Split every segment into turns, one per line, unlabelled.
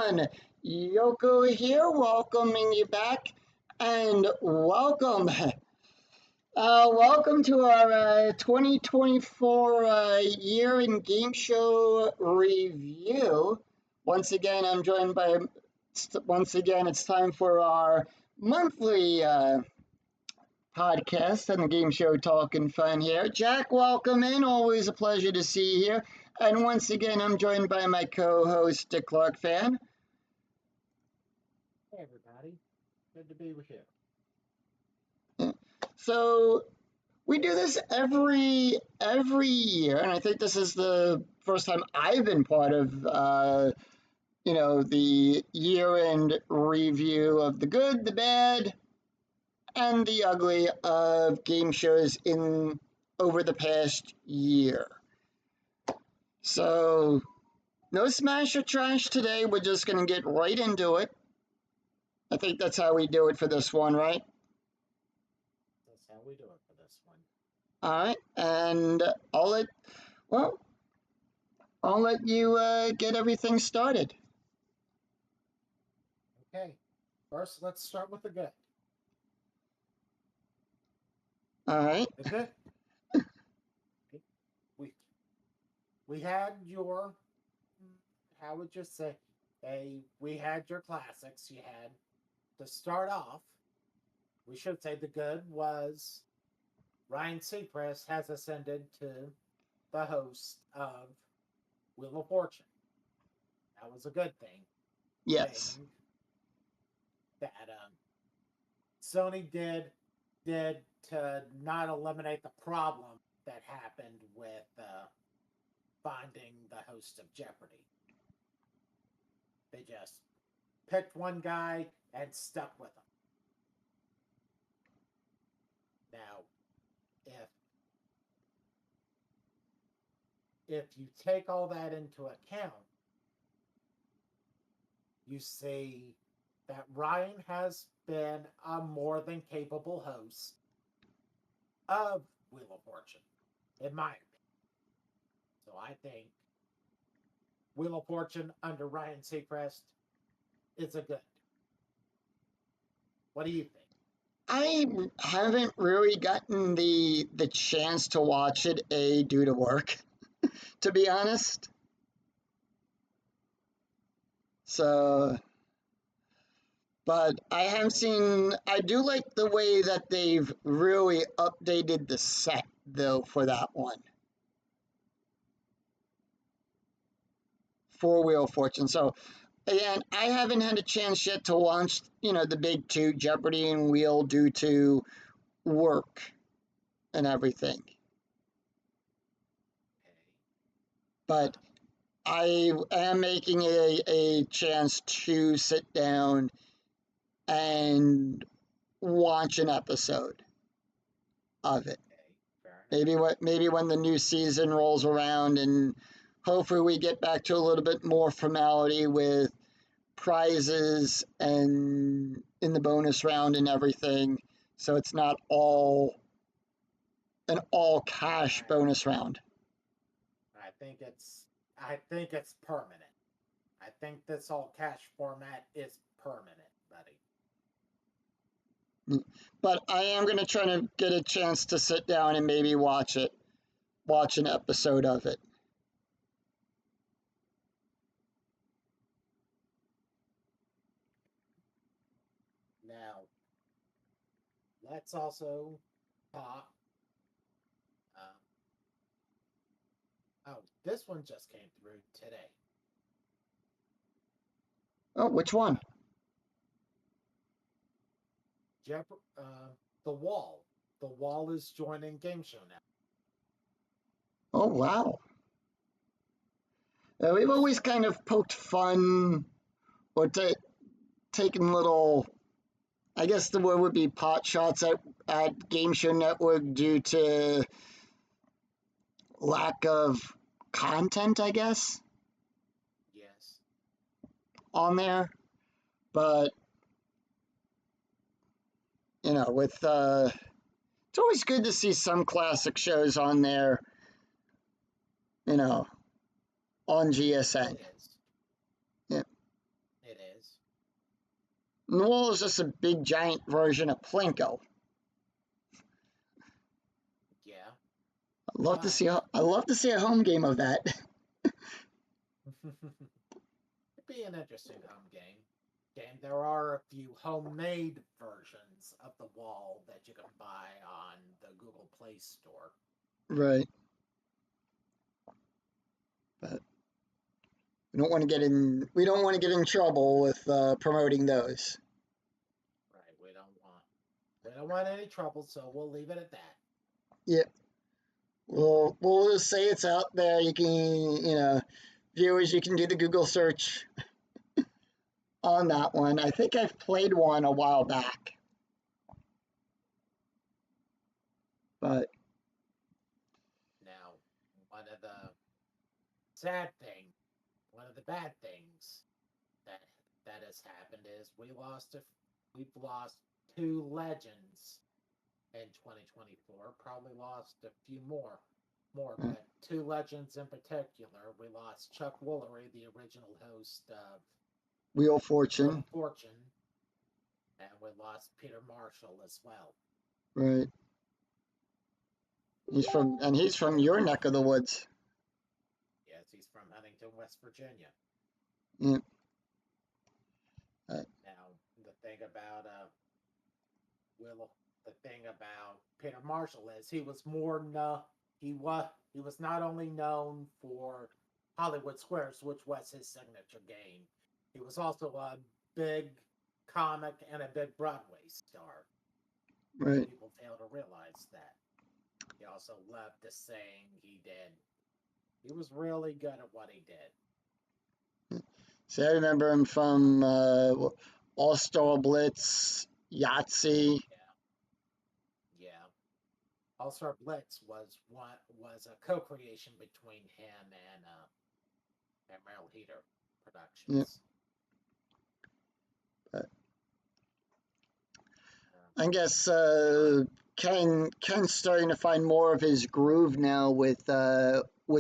everyone. Yoko here, welcoming you back, and welcome. Welcome to our 2024 year in game show review. Once again, I'm joined by, once again, it's time for our monthly podcast and the game show Talking Fun here. Jack, welcome in. Always a pleasure to see you here. And once again, I'm joined by my co host, Dick Clark Fan.
Hey everybody, good to be with you.
So we do this every year, and I think this is the first time I've been part of the year end review of the good, the bad, and the ugly of game shows in over the past year. So no smash or trash today. We're just gonna get right into it. I think that's how we do it for this one, right?
That's how we do it for this one.
All right, and well, I'll let you get everything started.
Okay, first let's start with the good.
All right.
The good. we we had your how would you say we had your classics. You had to start off. We should say the good was Ryan Seacrest has ascended to the host of Wheel of Fortune. That was a good
Yes.
thing that Sony did to not eliminate the problem that happened with finding the host of Jeopardy. They just picked one guy and stuck with him. Now, if you take all that into account, you see that Ryan has been a more than capable host of Wheel of Fortune, in my opinion. So I think Wheel of Fortune under Ryan Seacrest is a good. What do you think?
I haven't really gotten the chance to watch it due to work, to be honest. So, but I have seen. I do like the way that they've really updated the set though for that one. Four Wheel Fortune. So and I haven't had a chance yet to watch, the big two, Jeopardy and Wheel, due to work and everything. But I am making a chance to sit down and watch an episode of it. Maybe when the new season rolls around, and hopefully we get back to a little bit more formality with prizes and in the bonus round and everything. So it's not all cash bonus round.
I think it's permanent. I think this all cash format is permanent, buddy.
But I am going to try to get a chance to sit down and maybe watch an episode of it.
Now, let's also talk. Oh, this one just came through today.
Oh, which one?
The Wall. The Wall is joining Game Show now.
Oh, wow. We've always kind of poked fun or taken little, I guess the word would be pot shots at Game Show Network due to lack of content, I guess,
Yes.
on there. But, with it's always good to see some classic shows on there, on GSN.
It is.
Yeah.
is.
Well, it's just a big giant version of Plinko.
Yeah.
I'd love to see. I'd love to see a home game of that.
It'd be an interesting home game. There are a few homemade versions of the wall that you can buy on the Google Play Store.
Right. But we don't want to get in. We don't want to get in trouble with promoting those.
Right. We don't want any trouble, so we'll leave it at that.
Yeah. We'll just say it's out there. You can, viewers, you can do the Google search on that one. I think I've played one a while back, but
Now, one of the bad things that has happened is we've lost two legends in 2024. Probably lost a few more, but two legends in particular. We lost Chuck Woolery, the original host of
Wheel of Fortune.
And we lost Peter Marshall as well.
Right. He's from your neck of the woods.
Yes, he's from Huntington, West Virginia.
Yeah.
Now, the thing about Peter Marshall is he was not only known for Hollywood Squares, which was his signature game. He was also a big comic and a big Broadway star.
Right.
People fail to realize that. He also loved to sing. He did. He was really good at what he did.
See, I remember him from All-Star Blitz, Yahtzee.
Yeah. All-Star Blitz was a co-creation between him and Merrill Heater Productions.
Yeah. I guess Ken's starting to find more of his groove now with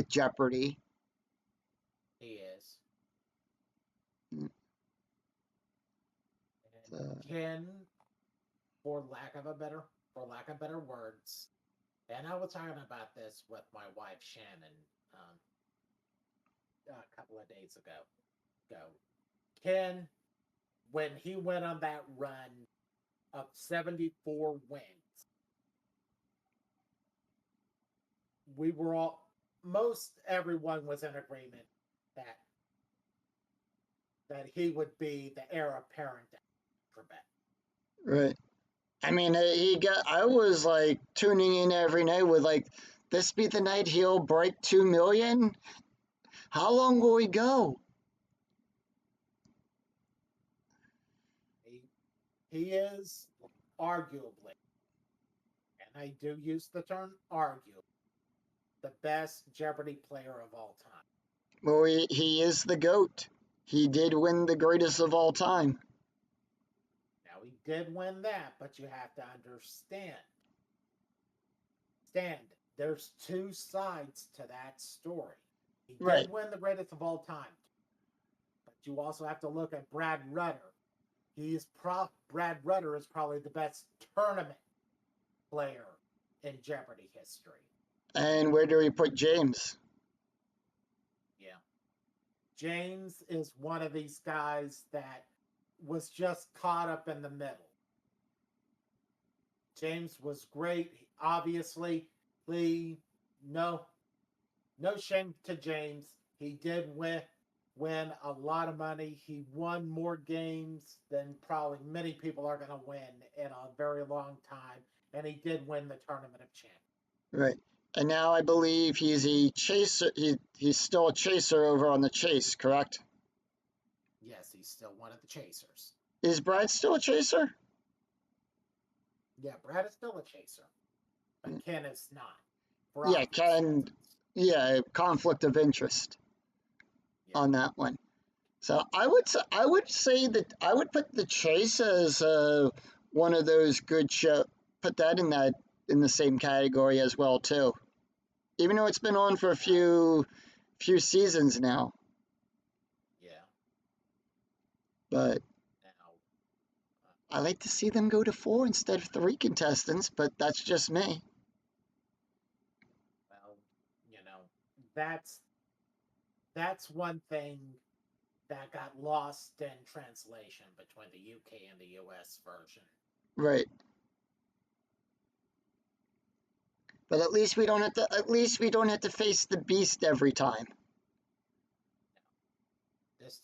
Jeopardy.
He is.
Mm.
And Ken, for lack of better words, and I was talking about this with my wife Shannon a couple of days ago. Ken, when he went on that run of 74 wins, everyone was in agreement that he would be the heir apparent for Bet.
Right. I mean, I was like tuning in every night with like, this be the night he'll break 2 million. How long will he go?
He is arguably, and I do use the term arguably, the best Jeopardy player of all time.
Well, he is the GOAT. He did win the greatest of all time.
Now, he did win that, but you have to understand. There's two sides to that story. He did win the greatest of all time. But you also have to look at Brad Rutter. Brad Rutter is probably the best tournament player in Jeopardy history.
And where do we put James?
Yeah. James is one of these guys that was just caught up in the middle. James was great. Obviously, no shame to James. He did win a lot of money. He won more games than probably many people are going to win in a very long time. And he did win the Tournament of Champions.
Right. And now I believe he's a chaser. He's still a chaser over on the Chase, correct?
Yes, he's still one of the chasers.
Is Brad still a chaser?
Yeah, Brad is still a chaser. But Ken is not.
Yeah, Ken. Yeah, conflict of interest on that one. So I would say that I would put the Chase as one of those good show. Put that in the same category as well too. Even though it's been on for a few seasons now.
Yeah.
But
Now,
I like to see them go to 4 instead of 3 contestants, but that's just me.
well, that's one thing that got lost in translation between the UK and the US version.
Right. But at least we don't have to face the beast every time.
This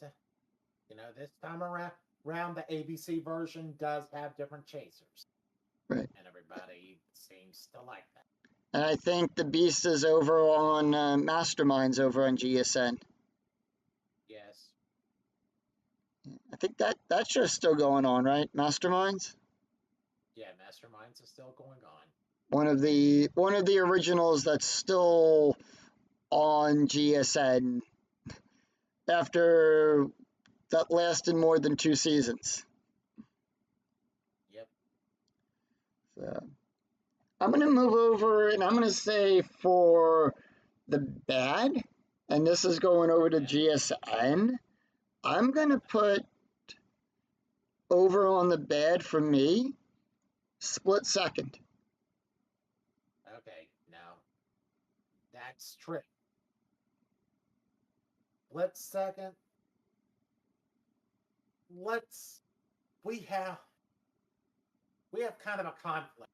this time around the ABC version does have different chasers.
Right.
And everybody seems to like that.
And I think the beast is over on Masterminds over on GSN.
Yes.
I think that show's still going on, right? Masterminds?
Yeah, Masterminds is still going on.
One of the originals that's still on GSN after that lasted more than 2 seasons.
Yep.
So I'm gonna move over and I'm gonna say for the bad, and this is going over to GSN. I'm gonna put over on the bad for me, split second.
Okay, now that's true. Let's second. Let's we have kind of a conflict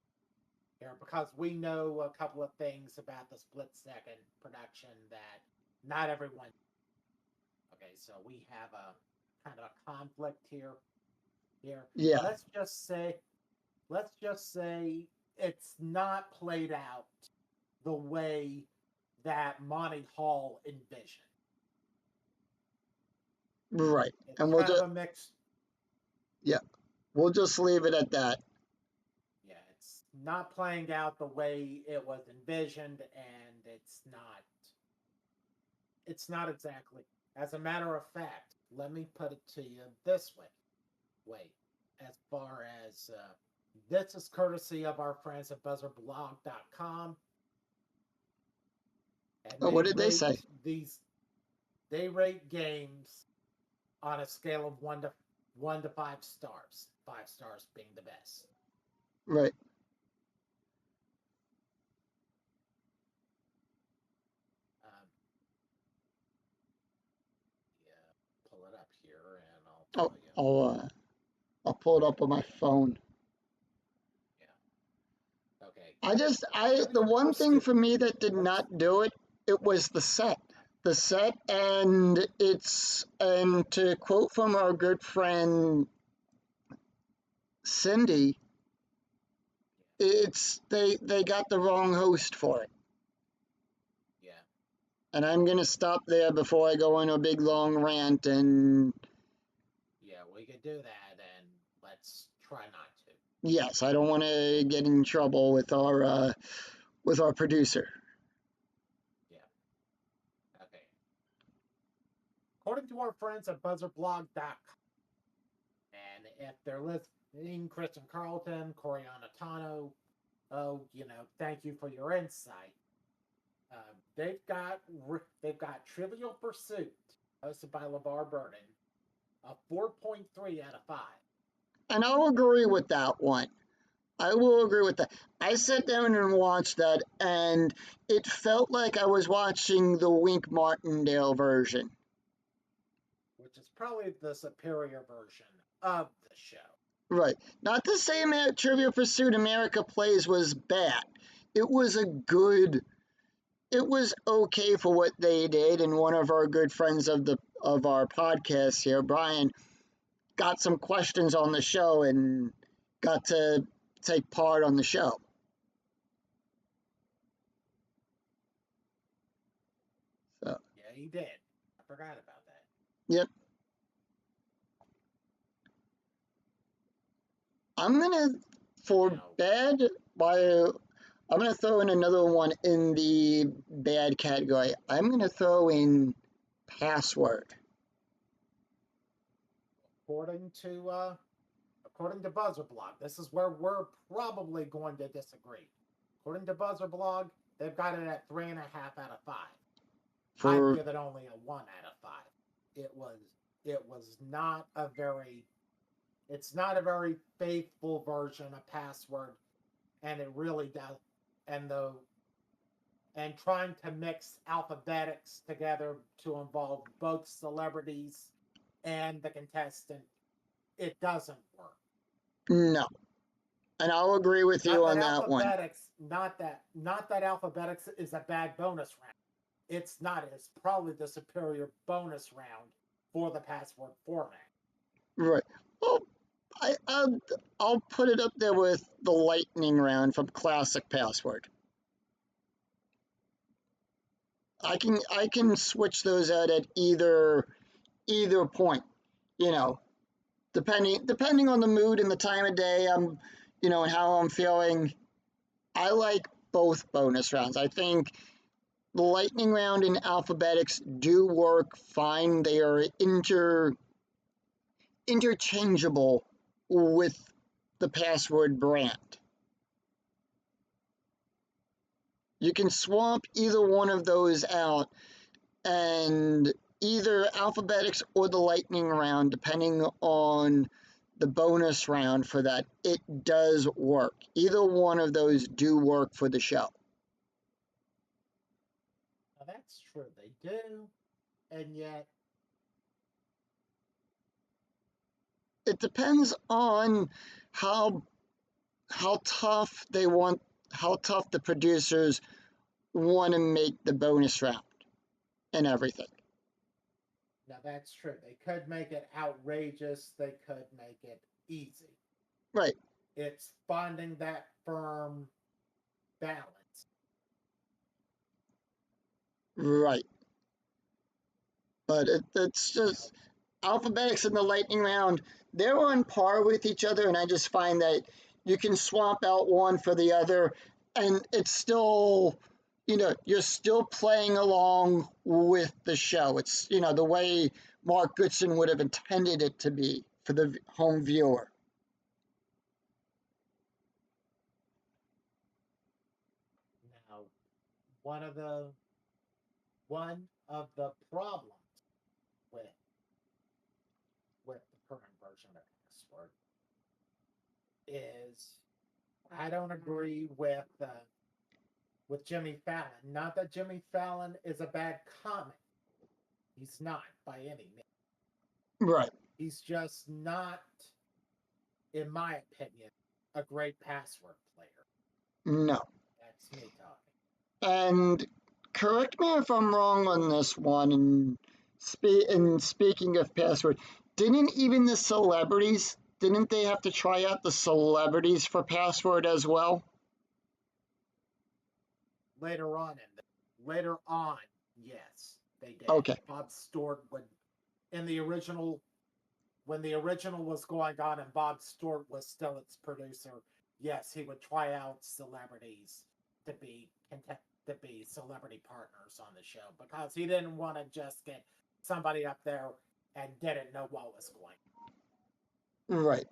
here because we know a couple of things about the split second production that not everyone. Okay, so we have a kind of a conflict here.
Yeah.
Let's just say it's not played out the way that Monty Hall envisioned.
Right.
It's
And we'll
kind
just
of a mix.
we'll just leave it at that.
Yeah, it's not playing out the way it was envisioned, and it's not exactly. As a matter of fact, let me put it to you this way. Wait, as far as this is courtesy of our friends at buzzerblog.com. And
Oh, what did they say?
They rate games on a scale of 1 to 5 stars. 5 stars being the best.
Right.
Yeah, pull it up here, and I'll tell you.
I'll pull it up on my phone.
Yeah. Okay.
The one thing for me that did not do it, it was the set. The set and to quote from our good friend Cindy, they got the wrong host for it.
Yeah.
And I'm gonna stop there before I go on a big long rant and
Yeah, we could do that, and let's try not to.
yes, I don't want to get in trouble with our producer.
Yeah. Okay. According to our friends at buzzerblog.com, and if they're listening, Kristen Carlton, Corey Anatano, thank you for your insight. They've got Trivial Pursuit, hosted by LeVar Burton, a 4.3 out of 5.
And I'll agree with that one. I will agree with that. I sat down and watched that, and it felt like I was watching the Wink Martindale version.
Which is probably the superior version of the show.
Right. Not to say Trivial Pursuit America Plays was bad. It was okay for what they did, and one of our good friends of our podcast here, Brian, got some questions on the show and got to take part on the show. So
yeah, he did. I forgot about that.
Yep. I'm gonna I'm gonna throw in another one in the bad category. I'm gonna throw in Password.
According to Buzzerblog, this is where we're probably going to disagree. According to Buzzerblog, they've got it at 3.5 out of 5. I'd give it only a 1 out of 5. it was not a very it's not a very faithful version of Password, and it really does. And the and trying to mix alphabetics together to involve both celebrities and the contestant, it doesn't work.
No. And I'll agree with you on that one.
Not that alphabetics is a bad bonus round. It's not. It's probably the superior bonus round for the Password format.
Right. Well, I'll put it up there with the lightning round from Classic Password. I can switch those out at either point. You know, depending on the mood and the time of day, and how I'm feeling. I like both bonus rounds. I think the lightning round and alphabetics do work fine. They are interchangeable with the Password brand. You can swap either one of those out, and either alphabetics or the lightning round, depending on the bonus round for that, it does work. Either one of those do work for the show.
Now that's true, they do, and yet
It depends on how how tough they want how tough the producers want to make the bonus round and everything.
now that's true. They could make it outrageous. They could make it easy.
Right,
It's finding that firm balance.
right. But it's
Now,
just alphabetics and the lightning round, they're on par with each other, and I just find that you can swap out one for the other, and it's still, you're still playing along with the show. It's, the way Mark Goodson would have intended it to be for the home viewer.
now, one of the one of the problems with the current version of Password is I don't agree with Jimmy Fallon. Not that Jimmy Fallon is a bad comic. He's not by any means.
Right.
He's just not, in my opinion, a great Password player.
No.
That's me talking.
And correct me if I'm wrong on this one. And speaking of Password, didn't even the celebrities? Didn't they have to try out the celebrities for Password as well?
Later on, yes, they did.
Okay.
Bob Stewart would in the original when the original was going on and Bob Stewart was still its producer, yes, he would try out celebrities to be celebrity partners on the show because he didn't want to just get somebody up there and didn't know what was going on.
Right.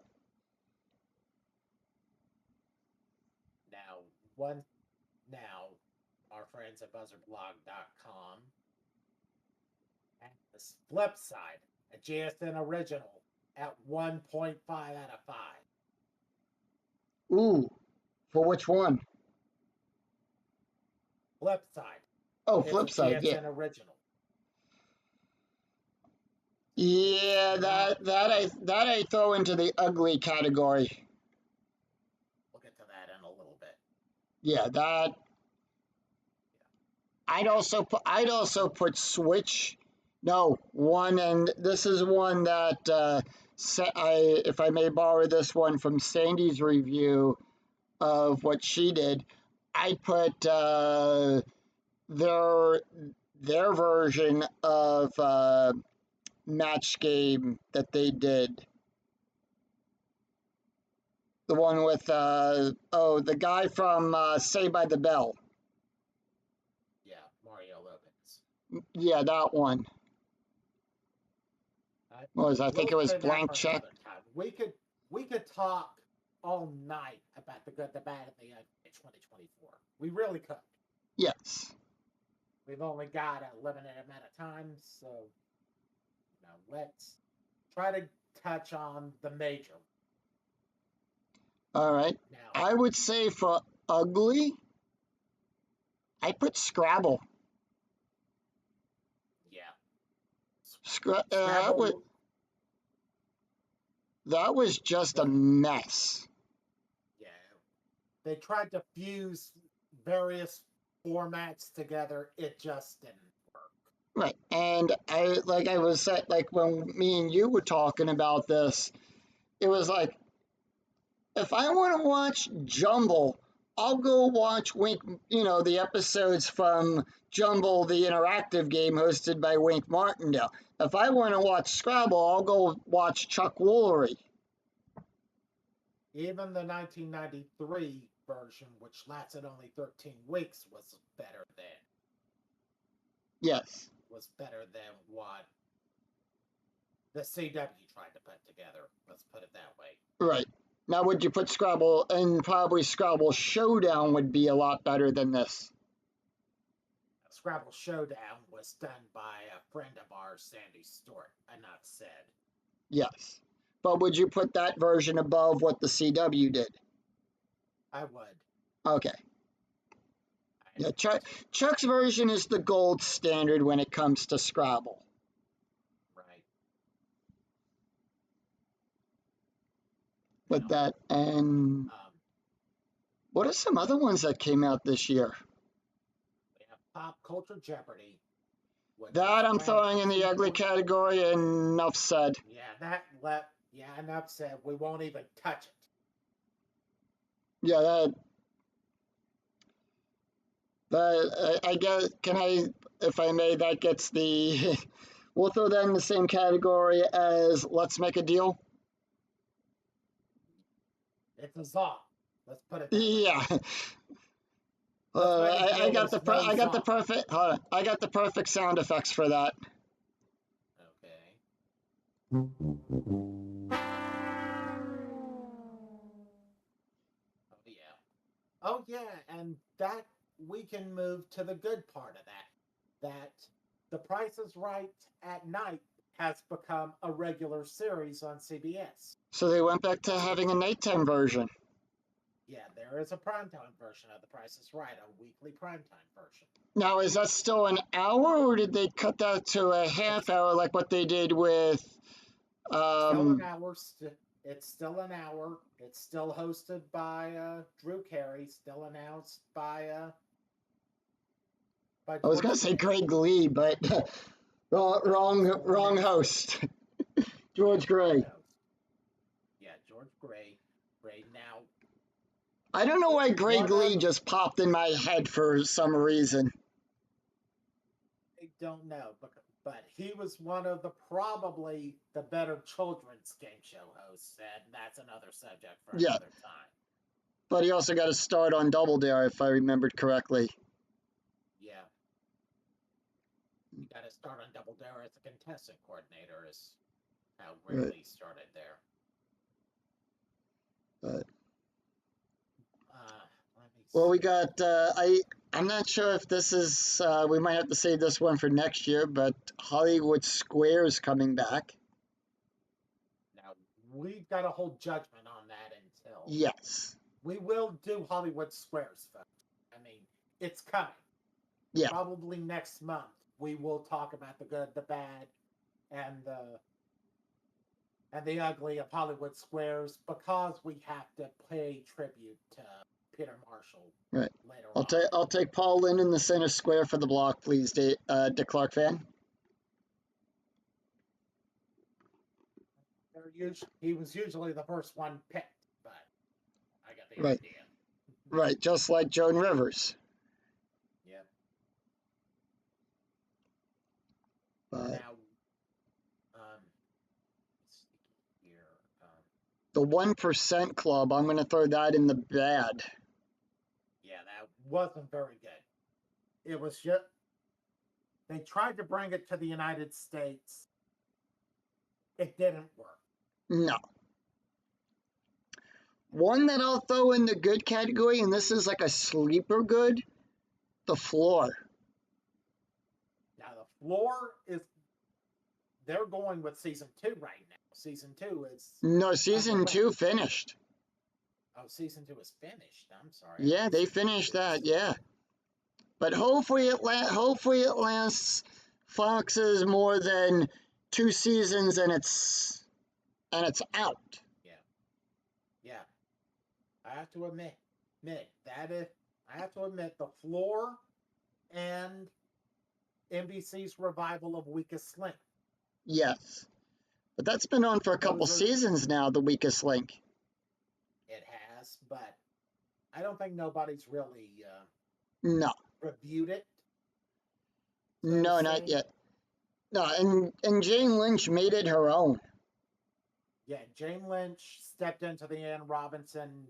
Now, our friends at buzzardblog.com and the flip side, a JSN original at 1.5 out of 5.
Ooh, for which one?
Flip side.
Oh,
It's a
flip side, yeah.
JSN original.
Yeah, that I throw into the ugly category.
We'll get to that in a little bit.
Yeah, that I'd also put Switch. No, one, and this is one that if I may borrow this one from Sandy's review of what she did, I'd put their their version of Match Game that they did. The one with the guy from Saved by the Bell.
Yeah, Mario Lopez.
Yeah, that one. I think
We'll
it was
save that
Blank
for
Check.
another time. We could talk all night about the good, the bad, and the ugly in 2024. We really could.
Yes.
We've only got a limited amount of time, so let's try to touch on the major.
All right.
Now,
I would say for ugly, I put Scrabble.
yeah,
That
Scrabble.
was just
Go
a
ahead.
mess.
Yeah, they tried to fuse various formats together. It just didn't work.
Right. And I was saying, like when me and you were talking about this, it was like, if I want to watch Jumble, I'll go watch Wink, the episodes from Jumble, the interactive game hosted by Wink Martindale. If I want to watch Scrabble, I'll go watch Chuck Woolery.
Even the 1993 version, which lasted only 13 weeks,
Yes.
was better than what the CW tried to put together. Let's put it that way.
Right. Now, would you put Scrabble, and probably Scrabble Showdown would be a lot better than this?
Scrabble Showdown was done by a friend of ours, Sandy Stewart, enough said.
Yes. But would you put that version above what the CW did?
I would.
Okay.
I
Yeah,
would.
Chuck's version is the gold standard when it comes to Scrabble.
Right.
With
Now,
that, and what are some other ones that came out this year?
we have Pop Culture Jeopardy.
That I'm throwing in the ugly category, and enough said.
Yeah, enough said. We won't even touch it.
Yeah, I guess, if I may, that gets the, we'll throw that in the same category as Let's Make a Deal.
It's a Zong. Let's put it that
Yeah.
way.
I got the perfect, hold on, I got the perfect sound effects for that.
Okay. Oh yeah, and that we can move to the good part of that. That The Price is Right at night has become a regular series on CBS.
So they went back to having a nighttime version.
Yeah, there is a primetime version of The Price is Right, a weekly primetime version.
Now, is that still an hour, or did they cut that to a half hour like what they did with?
Still an hour. It's still an hour. It's still hosted by Drew Carey. Still announced by.
I was going to say Greg Lee, but wrong host. George Gray.
Yeah, George Gray. Now,
I don't know why Greg Lee just popped in my head for some reason.
I don't know, but he was one of probably the better children's game show hosts, and that's another subject for another time.
But he also got a start on Double Dare, if I remembered correctly.
Yeah. He got a start on Double Dare as a contestant coordinator, is how Greg Lee started there.
But
let me see.
Well, we got, I'm not sure if this is, we might have to save this one for next year, but Hollywood Squares coming back.
Now, we've got to hold judgment on that until.
Yes.
We will do Hollywood Squares, folks. I mean, it's coming.
Yeah.
Probably next month, we will talk about the good, the bad, and the ugly of Hollywood Squares, because we have to pay tribute to Peter Marshall
right.
later on.
I'll take Paul Lynde in the center square for the block, please, Dick Clark fan.
He was usually the first one picked, but I got the idea.
Right, just like Joan Rivers.
Yep.
But
now, here,
the 1% Club, I'm going to throw that in the bad.
Yeah, that wasn't very good. It was just, they tried to bring it to the United States. It didn't work.
No. One that I'll throw in the good category, and this is like a sleeper good, The Floor.
Now, The Floor is they're going with season 2 right now. Season 2 is
No, season
underway.
2 finished.
Oh, season 2 is finished. I'm sorry.
Yeah, they finished that. Yeah, but hopefully it lasts Fox's more than 2 seasons and it's out.
Yeah. I have to admit that is. I have to admit the floor and NBC's revival of Weakest Link.
Yes, but that's been on for a couple seasons now. The Weakest Link.
It has, but I don't think nobody's really
No,
reviewed it.
no, not yet. No, and Jane Lynch made it her own.
Yeah, Jane Lynch stepped into the Ann Robinson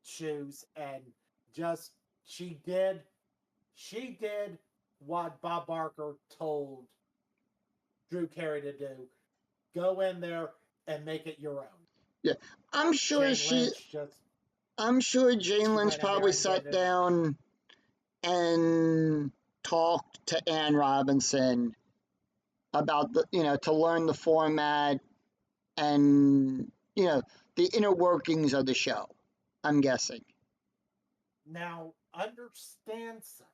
shoes and just she did what Bob Barker told Drew Carey to do. Go in there and make it your own.
Yeah, I'm sure Jane Lynch probably sat down and talked to Ann Robinson about to learn the format and the inner workings of the show. I'm guessing.
Now, understand something.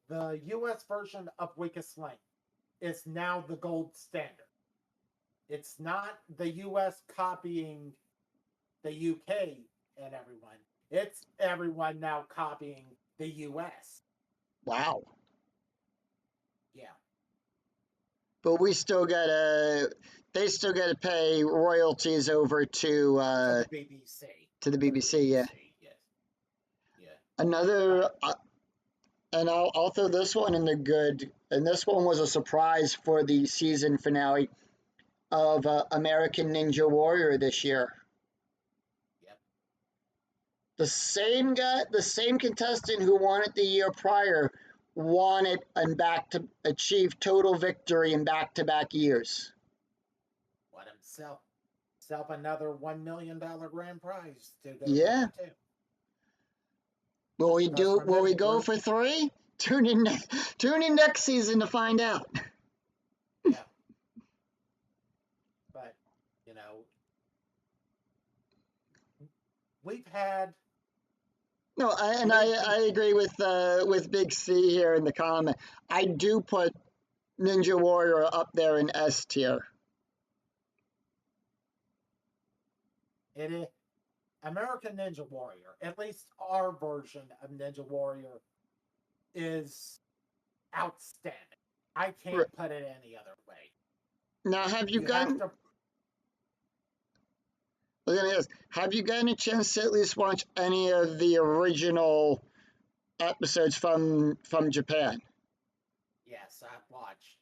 The U.S. version of Weakest Link is now the gold standard. It's not the U.S. copying the UK and everyone. It's everyone now copying the U.S.
Wow.
Yeah.
But they still gotta pay royalties over to
the BBC.
To the BBC, yeah.
Yes. Yeah.
Another, and I'll throw this one in the good. And this one was a surprise for the season finale of American Ninja Warrior this year.
Yep.
The same contestant who won it the year prior won it and achieved total victory in back-to-back years.
What himself another $1 million grand prize to go
Yeah.
to.
Will we go for 3? Tune in next season to find out.
Yeah. But, we've had.
No, I agree with Big C here in the comment. I do put Ninja Warrior up there in S tier.
It is American Ninja Warrior. At least our version of Ninja Warrior is outstanding. I can't put it any other way.
Now, have you gotten a chance to at least watch any of the original episodes from Japan?
Yes, I've watched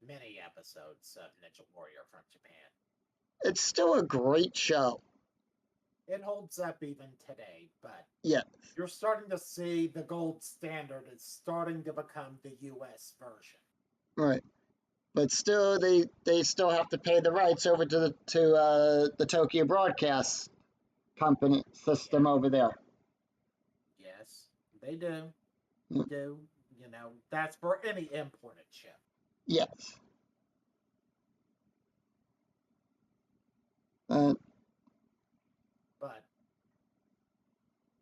many episodes of Ninja Warrior from Japan.
It's still a great show.
It holds up even today, but
yeah,
you're starting to see the gold standard is starting to become the U.S. version.
Right. But still, they still have to pay the rights over to the Tokyo Broadcast Company system over there.
Yes, they do. Do that's for any imported show.
Yes.
But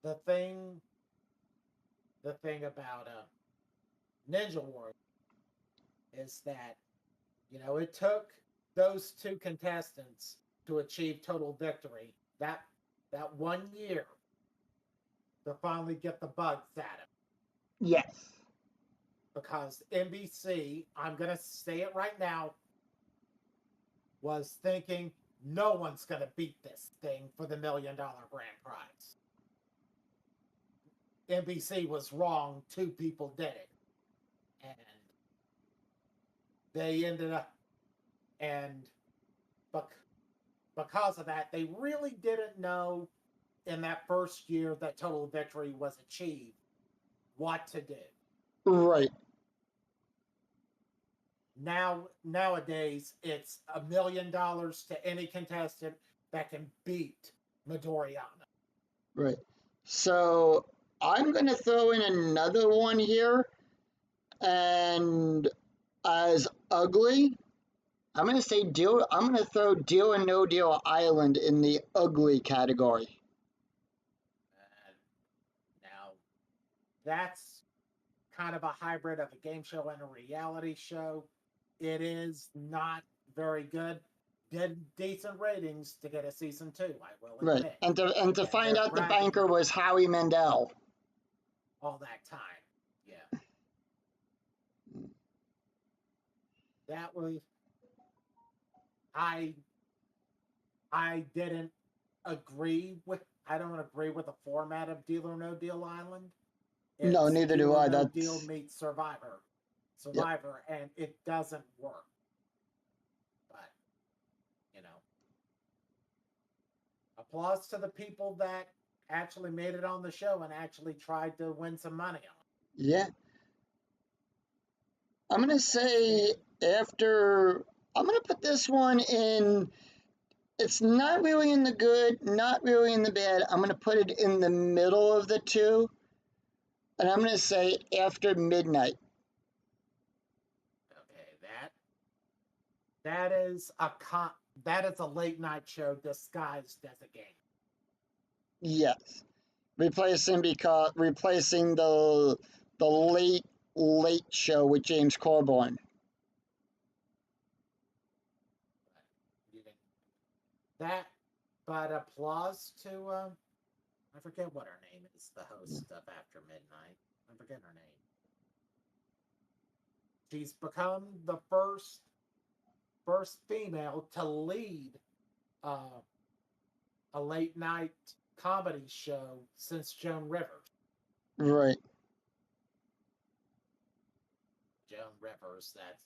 the thing about Ninja Warrior is that it took those 2 contestants to achieve total victory that 1 year to finally get the bugs at him.
Yes.
Because NBC, I'm going to say it right now, was thinking no one's going to beat this thing for the $1 million grand prize. NBC was wrong. 2 people did it. And they ended up, and because of that, they really didn't know in that first year that total victory was achieved what to do.
Right.
Nowadays, it's $1 million to any contestant that can beat Midoriyama.
Right. So I'm going to throw in another one here And as ugly, I'm gonna say deal. I'm gonna throw Deal or No Deal Island in the ugly category.
And now that's kind of a hybrid of a game show and a reality show. It is not very good. Did decent ratings to get a season two, I will
Right,
admit.
and to
And
find
they're
out the
bragging
banker
about
was Howie Mandel.
all that time. Yeah. That was I I didn't agree with I don't agree with the format of Deal or No Deal Island.
No,
It's
neither
Deal
do
or
I.
No Deal
That's
meets Survivor.
yep.
Survivor, and it doesn't work. But, you know, applause to the people that actually made it on the show and actually tried to win some money on it.
Yeah, I'm gonna say after. I'm gonna put this one in. It's not really in the good, not really in the bad. I'm gonna put it in the middle of the two, and I'm gonna say after midnight.
Okay, that is that is a late night show disguised as a game.
Yes, replacing the late show with James Corborn.
That, but applause to I forget what her name is, the host of After Midnight. I forget her name. She's become the first female to lead uh, a late night comedy show since Joan Rivers.
Right.
Joan Rivers, that's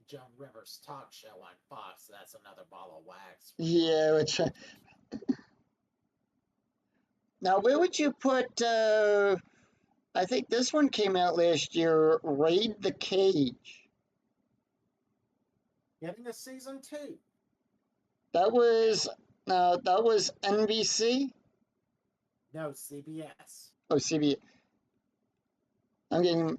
Joan Rivers' talk show on Fox. That's another ball of wax.
Yeah. Which, now, where would you put? I think this one came out last year. Raid the Cage.
Getting a season two.
That was that was NBC.
No, CBS.
Oh, CB. I'm getting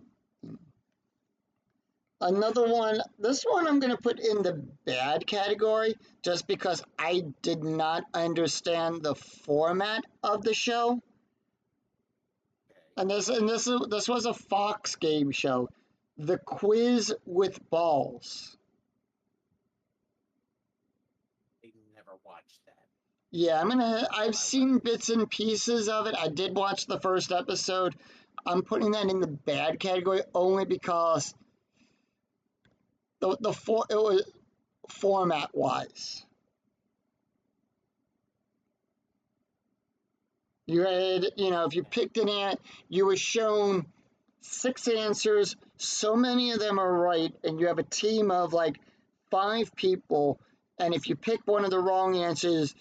another one. This one I'm going to put in the bad category just because I did not understand the format of the show. And this was a Fox game show, The Quiz with Balls.
I never watched that.
Yeah, I've seen bits and pieces of it. I did watch the first episode. I'm putting that in the bad category only because it was format wise. You had, if you picked an ant, you were shown six answers. So many of them are right, and you have a team of like five people. And if you pick one of the wrong answers,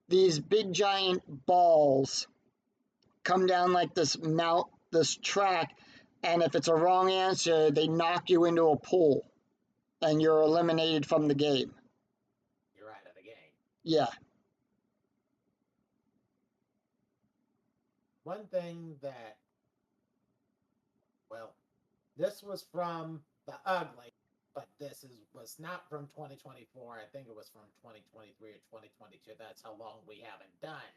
these big giant balls come down like this track, and if it's a wrong answer, they knock you into a pool, and you're eliminated from the game.
You're out of the game.
Yeah.
One thing that, well, this was from The Ugly, but was not from 2024. I think it was from 2023 or 2022. That's how long we haven't done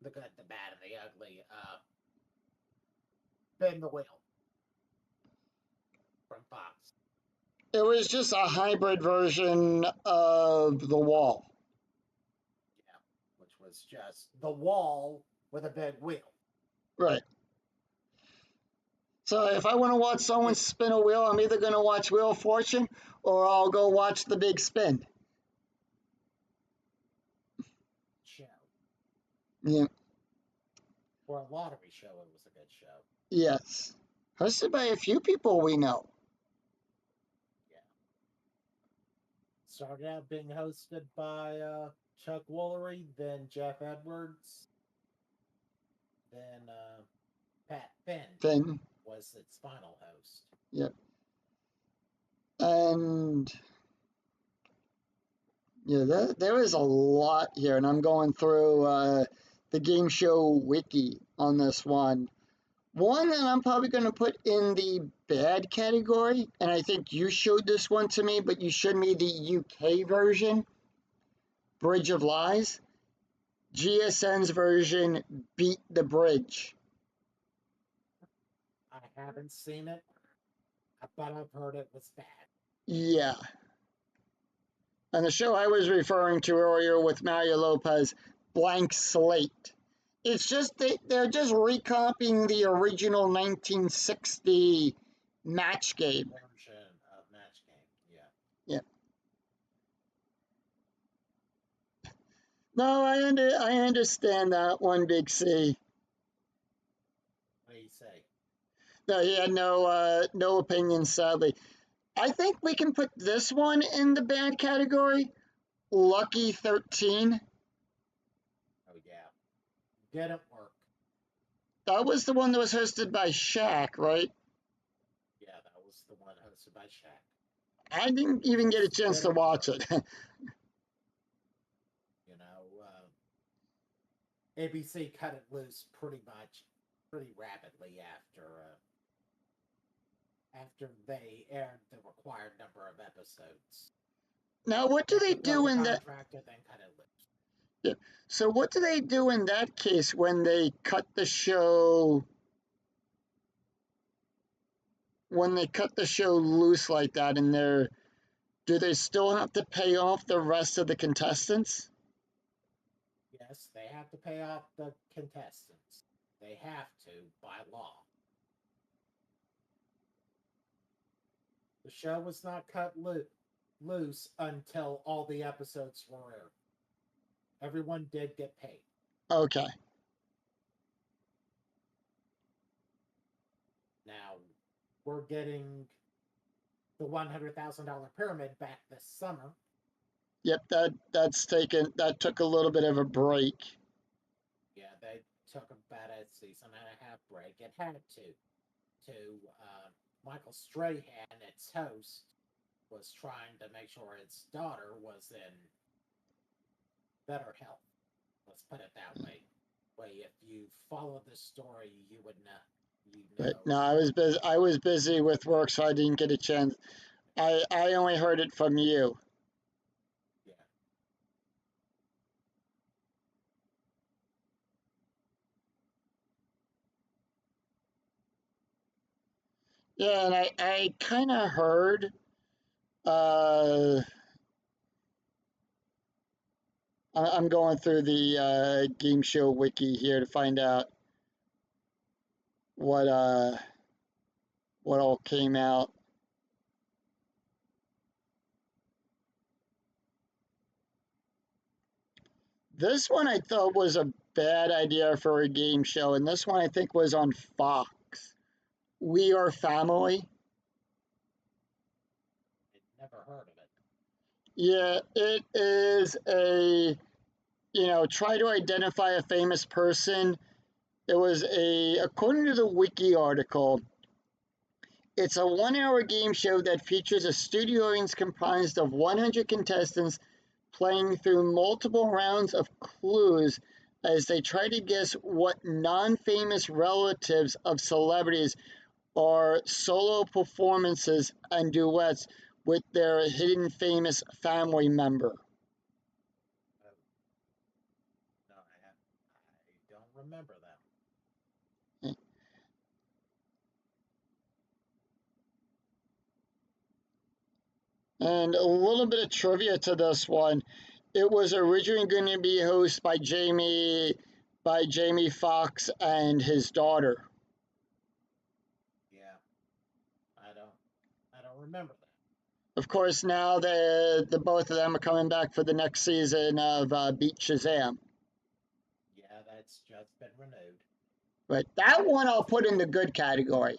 The Good, the Bad, and the Ugly. Spin the Wheel from Fox.
It was just a hybrid version of The Wall.
Yeah, which was just the wall with a big wheel.
Right. So if I want to watch someone spin a wheel, I'm either going to watch Wheel of Fortune or I'll go watch The Big Spin.
Show.
Yeah.
For a lottery show, it was a good show.
Yes. Hosted by a few people we know.
Yeah. Started out being hosted by Chuck Woolery, then Jeff Edwards, then Pat Finn was its final host.
Yep. And yeah, there is a lot here, and I'm going through the game show wiki on this one. One that I'm probably going to put in the bad category, and I think you showed this one to me, but you showed me the UK version, Bridge of Lies. GSN's version, Beat the Bridge.
I haven't seen it, but I've heard it was bad.
Yeah. And the show I was referring to earlier with Mario Lopez, Blank Slate. It's just they're just recopying the original 1960 match game.
Version of Match Game, yeah.
Yeah. No, I understand that one, Big C.
What do you say?
No, he had no opinion, sadly. I think we can put this one in the bad category. Lucky 13.
Oh yeah, didn't work.
That was the one that was hosted by Shaq, right?
Yeah, that was the one hosted by Shaq.
I didn't even get a chance to watch it.
You know, ABC cut it loose pretty rapidly after they aired the required number of episodes.
Now, what do they do in that?
Contract and then cut it loose.
Yeah. So, what do they do in that case when they cut the show? When they cut the show loose like that, and do they still have to pay off the rest of the contestants?
Yes, they have to pay off the contestants. They have to by law. The show was not cut loose until all the episodes were aired. Everyone did get paid.
Okay.
Now, we're getting the $100,000 pyramid back this summer.
Yep, that took a little bit of a break.
Yeah, they took about a season and a half break. It had to. Michael Strahan, its host, was trying to make sure its daughter was in better health. Let's put it that way. If you follow the story, you would know.
But no, I was busy with work, so I didn't get a chance. I only heard it from you.
Yeah.
Yeah, and I kind of heard. I'm going through the game show wiki here to find out what all came out. This one I thought was a bad idea for a game show, and this one I think was on Fox. We Are Family.
I'd never heard of it.
Yeah, it is try to identify a famous person. It was according to the wiki article, it's a 1 hour game show that features a studio audience comprised of 100 contestants playing through multiple rounds of clues as they try to guess what non-famous relatives of celebrities are solo performances and duets with their hidden famous family member.
No, I don't remember that.
And a little bit of trivia to this one. It was originally going to be hosted by Jamie Foxx and his daughter.
Yeah. I don't remember that.
Of course, now the both of them are coming back for the next season of Beat Shazam.
Yeah, that's just been renewed.
But that one I'll put in the good category.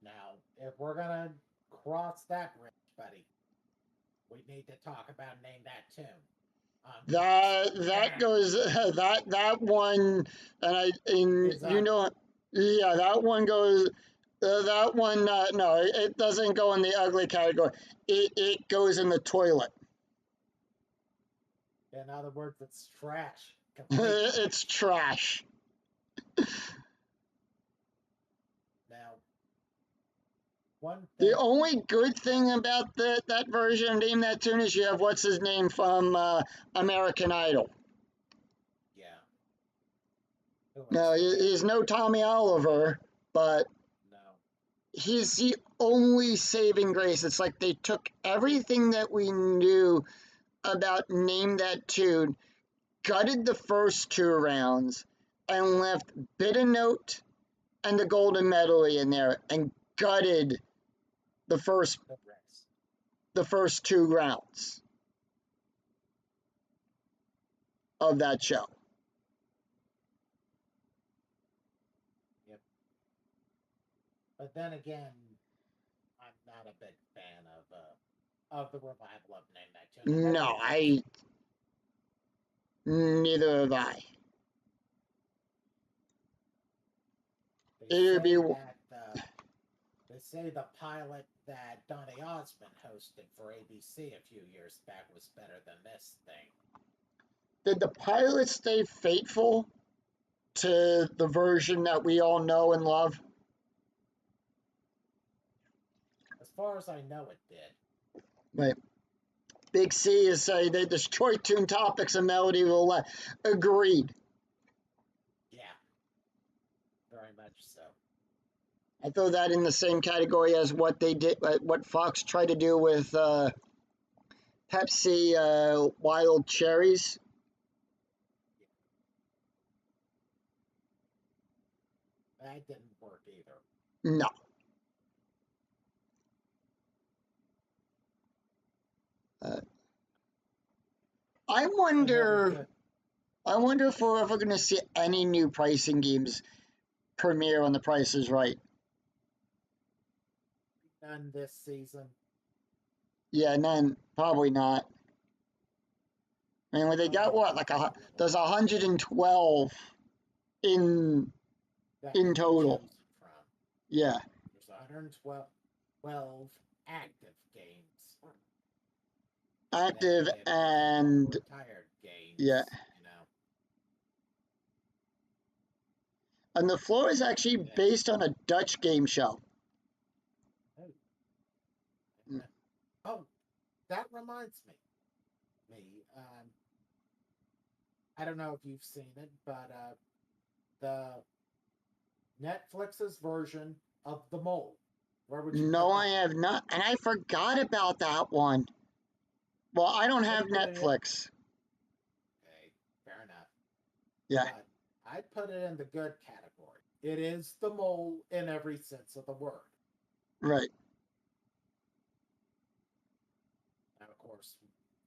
Now, if we're gonna cross that bridge, buddy, we need to talk about Name That Tune.
That goes that one, yeah, that one goes. That one, no, it doesn't go in the ugly category. It goes in the toilet.
In other words, it's trash.
It's trash.
Now, one
The
thing,
only good thing about that version of Name That Tune is you have what's his name from American Idol.
yeah, who
No,
is that?
he's no Tommy Oliver, but
No,
he's the only saving grace. It's like they took everything that we knew about Name That Tune, gutted the first two rounds, and left Bit a Note and the Golden Medley in there, and gutted the first
the rest.
the first two rounds of that show.
Yep. But then again, I'm not a big fan of the revival of Name That Tune. I never
No,
watched
I
it.
neither have I.
They
It would be
say the pilot that Donny Osmond hosted for ABC a few years back was better than this thing.
did the pilot stay faithful to the version that we all know and love?
As far as I know, it did.
Right. Big C is saying they destroyed Tune Topics and Melody Roulette. Agreed.
Yeah, very much so.
I throw that in the same category as what they did, what Fox tried to do with Pepsi Wild Cherries.
That didn't work either.
No. I
Another
wonder.
good.
I wonder if we're ever going to see any new pricing games premiere on The Price is Right.
None this season.
Yeah, none. Probably not. I mean, they got what? There's 112 in
That
in
can be
total.
chosen from.
Yeah.
There's 112 active games.
Active and
retired games.
yeah.
You know.
And the floor is actually based on a Dutch game show.
Oh, oh that reminds me. I don't know if you've seen it, but the Netflix's version of The Mole. Where would you
No,
put
I
that?
have not. And I forgot about that one. Well, I don't have Netflix.
Okay, fair enough.
Yeah.
But I'd put it in the good category. It is The Mole in every sense of the word.
Right.
And of course,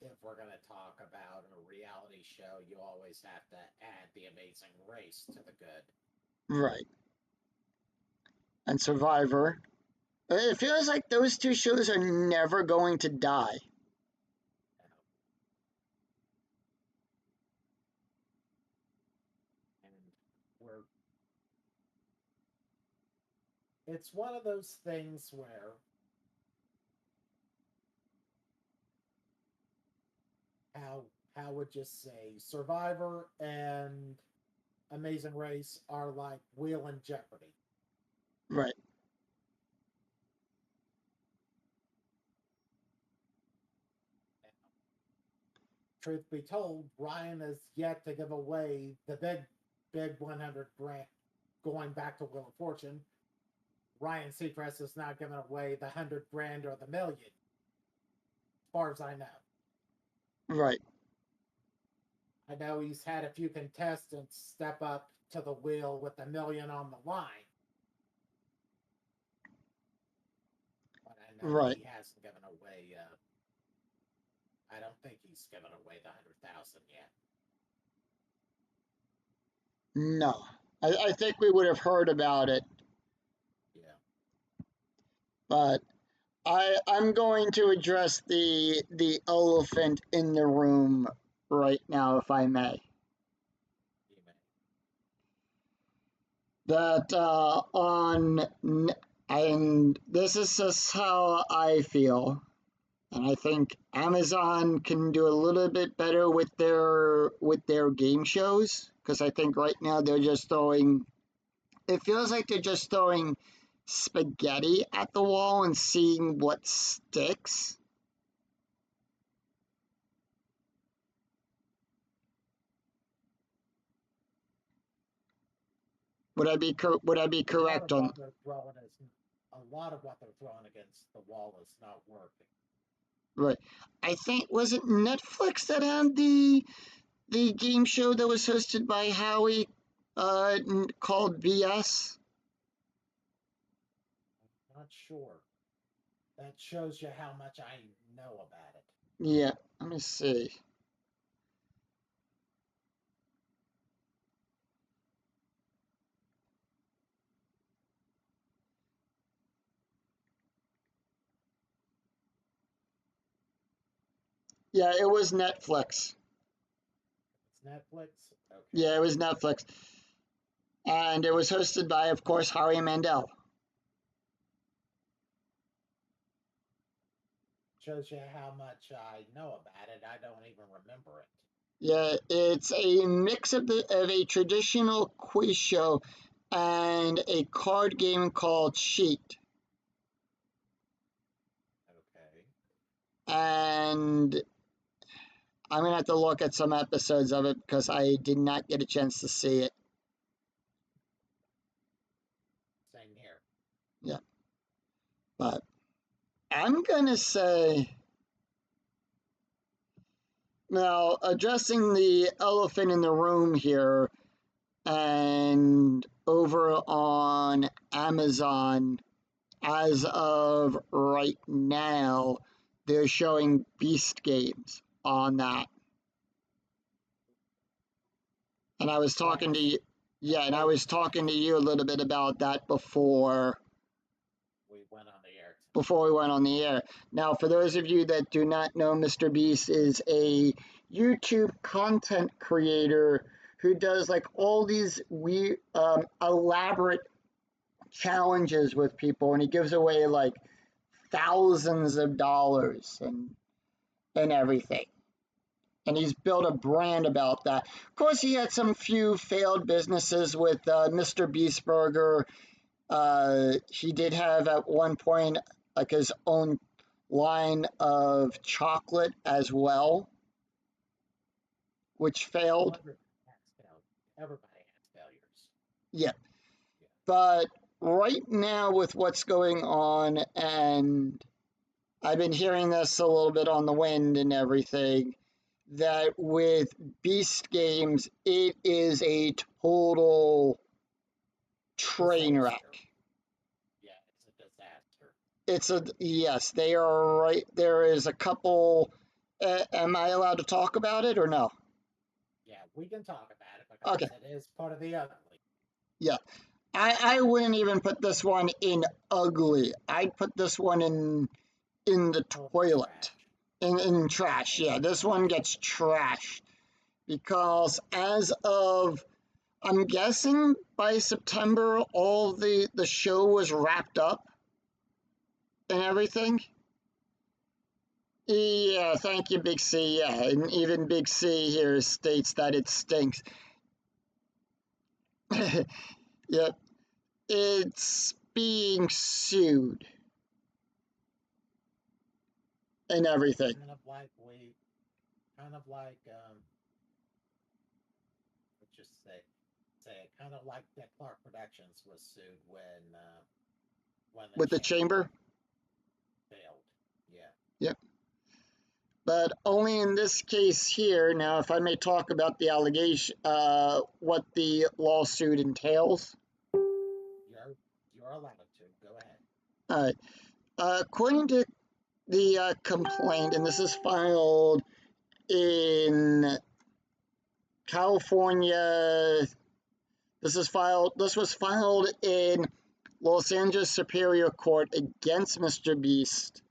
if we're going to talk about a reality show, you always have to add The Amazing Race to the good.
Right. And Survivor. It feels like those two shows are never going to die.
And it's one of those things where how would you say Survivor and Amazing Race are like Wheel and Jeopardy.
Right.
Truth be told, Ryan has yet to give away the big 100 grand going back to Wheel of Fortune. Ryan Seacrest has not given away the 100 grand or the million, as far as I know.
Right.
I know he's had a few contestants step up to the wheel with a million on the line. But I know he hasn't given away, I don't think he's given away the 100,000 yet.
No. I think we would have heard about it.
Yeah.
But I'm going to address the elephant in the room right now, if I may. That and this is just how I feel, and I think Amazon can do a little bit better with their game shows. because I think right now they're just throwing. It feels like they're just throwing spaghetti at the wall and seeing what sticks. Would I be correct on?
A lot of what they're throwing against the wall is not working.
Right. I think was it Netflix that had the game show that was hosted by Howie, called BS.
I'm not sure. That shows you how much I know about it.
Yeah. Let me see. Yeah, it was Netflix.
It's Netflix? Okay.
Yeah, it was Netflix. And it was hosted by, of course, Howie Mandel.
Shows you how much I know about it. I don't even remember it.
Yeah, it's a mix of a traditional quiz show and a card game called Sheet.
Okay.
And I'm gonna have to look at some episodes of it because I did not get a chance to see it.
Same here.
Yeah. But I'm gonna say now addressing the elephant in the room here, and over on Amazon as of right now, they're showing Beast Games on that. And I was talking to you, yeah, and I was talking to you a little bit about that before
we went on the air.
Before we went on the air. Now, for those of you that do not know, Mr. Beast is a YouTube content creator who does like all these weird, elaborate challenges with people, and he gives away like thousands of dollars and everything. And he's built a brand about that. Of course, he had some few failed businesses with Mr. Beast Burger. He did have at one point like his own line of chocolate as well, which failed.
Everybody has failures.
Yeah. But right now, with what's going on, and I've been hearing this a little bit on the wind and everything, that with Beast Games, it is a total train wreck.
Yeah, it's a disaster.
Yes, they are right. There is a couple. Am I allowed to talk about it or no?
Yeah, we can talk about it because
Okay.
it is part of the ugly.
Yeah. I wouldn't even put this one in ugly. I'd put this one in the toilet. In trash. Yeah, this one gets trashed because as of, I'm guessing by September all the show was wrapped up and everything. Yeah, thank you, Big C. Yeah, and even Big C here states that it stinks. Yep, it's being sued and everything.
Kind of like just say kind of like that Clark Productions was sued when
With the chamber
failed. Yeah.
Yep. But only in this case here. Now, if I may talk about the allegation, what the lawsuit entails.
You're allowed to. Go ahead.
All right. According to the complaint, and this is filed in California. This was filed in Los Angeles Superior Court against Mr. Beast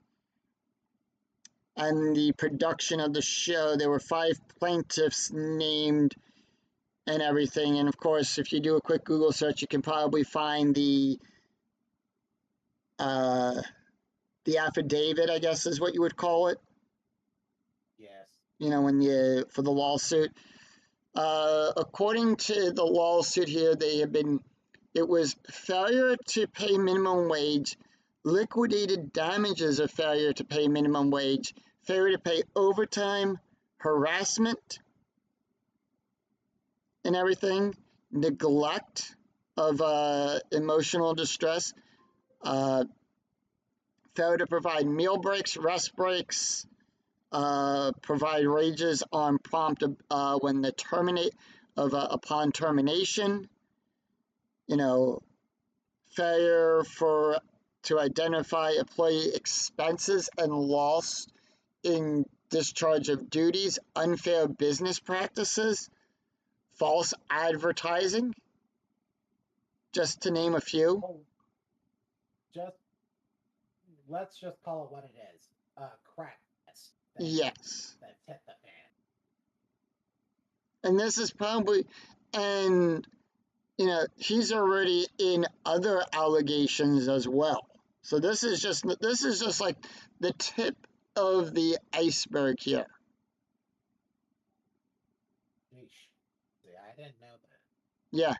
and the production of the show. There were 5 plaintiffs named and everything. And of course, if you do a quick Google search, you can probably find the affidavit, I guess is what you would call it.
Yes.
You know, for the lawsuit. According to the lawsuit here, it was failure to pay minimum wage, liquidated damages of failure to pay minimum wage, failure to pay overtime, harassment, and everything, neglect of emotional distress, uh, failure to provide meal breaks, rest breaks, provide wages on prompt when the terminate of upon termination, you know, failure to identify employee expenses and loss in discharge of duties, unfair business practices, false advertising, just to name a few.
Oh, just let's just call it what it is. Crack test.
Yes.
That's hit the fan.
And this is probably, and he's already in other allegations as well. So this is just like the tip of the iceberg here.
Yeesh. See, I didn't know that.
Yeah.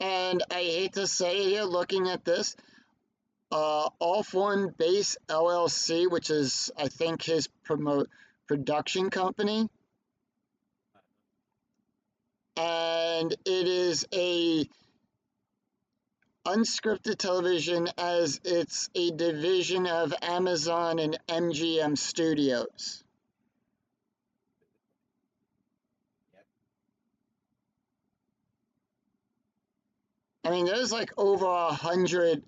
And I hate to say it here, looking at this, Off One Base LLC, which is, I think, his production company, and it is a unscripted television as it's a division of Amazon and MGM Studios.
Yep.
I mean, there's like over 100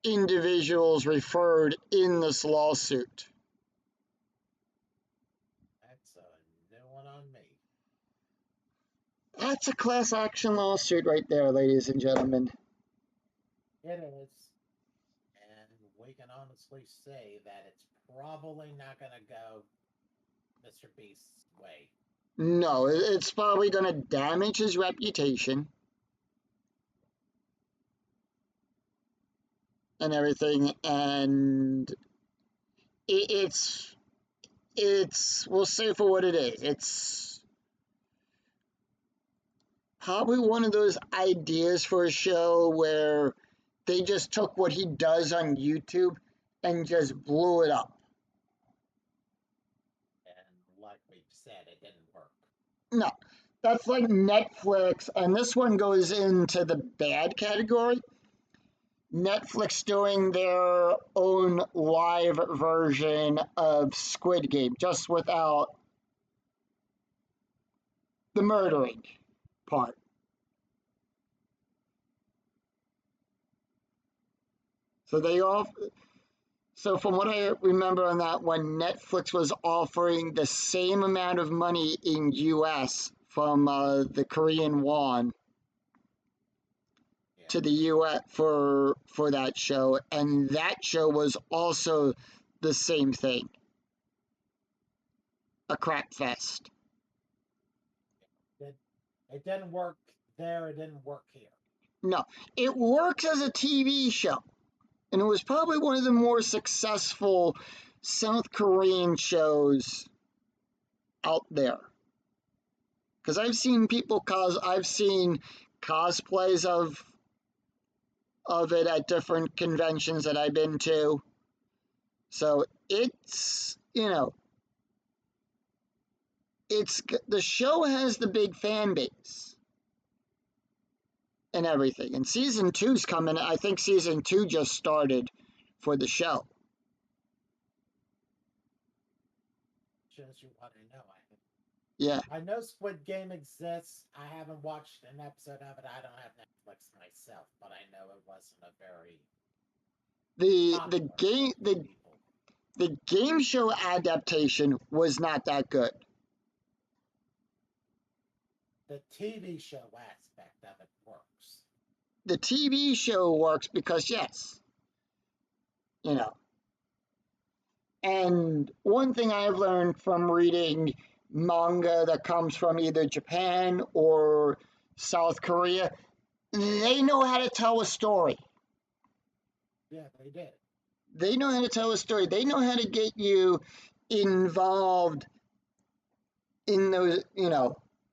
individuals referred in this lawsuit.
That's a new one on me.
That's a class action lawsuit right there, ladies and gentlemen.
It is. And we can honestly say that it's probably not going to go Mr. Beast's way.
No, it's probably going to damage his reputation and everything, and it's we'll say for what it is. It's probably one of those ideas for a show where they just took what he does on YouTube and just blew it up.
And like we've said, it didn't work.
No, that's like Netflix, and this one goes into the bad category. Netflix doing their own live version of Squid Game, just without the murdering part. So from what I remember on that one, Netflix was offering the same amount of money in US from the Korean won to the US for that show, and that show was also the same thing, a crap fest.
It didn't work there. It didn't work here.
No, it works as a TV show, and it was probably one of the more successful South Korean shows out there. Because I've seen cosplays of it at different conventions that I've been to. So it's the show has the big fan base and everything. And season 2's coming. I think season 2 just started for the show.
Shows you what I know.
Yeah.
I know Squid Game exists. I haven't watched an episode of it. I don't have Netflix myself, but I know it wasn't a very
the game show adaptation was not that good.
The TV show aspect of it works.
The TV show works because, yes, and one thing I've learned from reading manga that comes from either Japan or South Korea, they know how to tell a story.
Yeah, they did.
They know how to tell a story. They know how to get you involved in those,